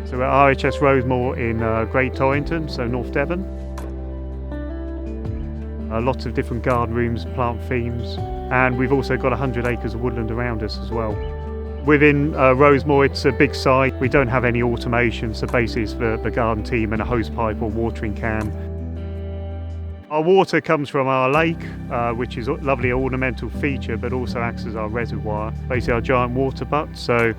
So we're at RHS Rosemoor in Great Torrington, so North Devon. Lots of different garden rooms, plant themes, and we've also got 100 acres of woodland around us as well. Within Rosemoor, it's a big site. We don't have any automation, so basically it's the garden team and a hose pipe or watering can. Our water comes from our lake, which is a lovely ornamental feature, but also acts as our reservoir, basically our giant water butt. So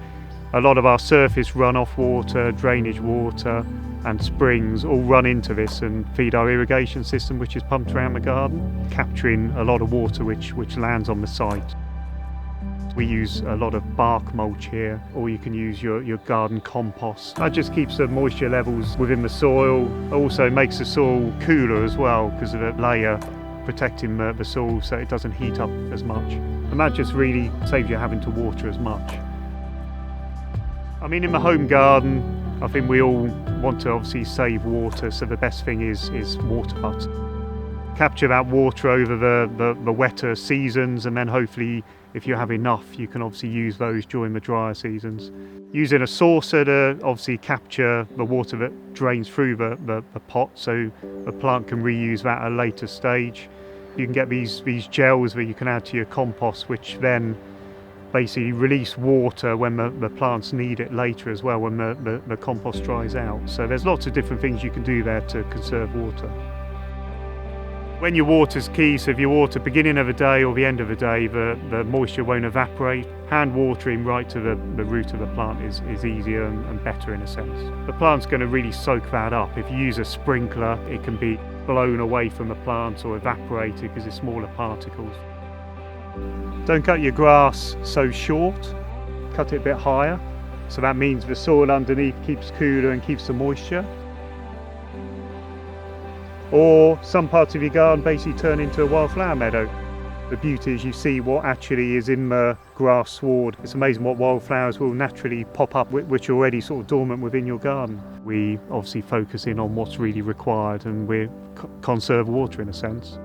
a lot of our surface runoff water, drainage water and springs all run into this and feed our irrigation system, which is pumped around the garden, capturing a lot of water which lands on the site. We use a lot of bark mulch here, or you can use your garden compost. That just keeps the moisture levels within the soil. Also makes the soil cooler as well because of the layer protecting the soil so it doesn't heat up as much. And that just really saves you having to water as much. I mean, in the home garden, I think we all want to obviously save water, so the best thing is water butts. Capture that water over the wetter seasons, and then hopefully if you have enough you can obviously use those during the drier seasons. Using a saucer to obviously capture the water that drains through the pot so the plant can reuse that at a later stage. You can get these gels that you can add to your compost, which then basically release water when the plants need it later as well, when the compost dries out. So there's lots of different things you can do there to conserve water. When your water's key, so if you water beginning of the day or the end of the day, the moisture won't evaporate. Hand watering right to the root of the plant is easier and better in a sense. The plant's going to really soak that up. If you use a sprinkler, it can be blown away from the plant or evaporated because it's smaller particles. Don't cut your grass so short, cut it a bit higher. So that means the soil underneath keeps cooler and keeps the moisture. Or some parts of your garden basically turn into a wildflower meadow. The beauty is you see what actually is in the grass sward. It's amazing what wildflowers will naturally pop up which are already sort of dormant within your garden. We obviously focus in on what's really required and we conserve water in a sense.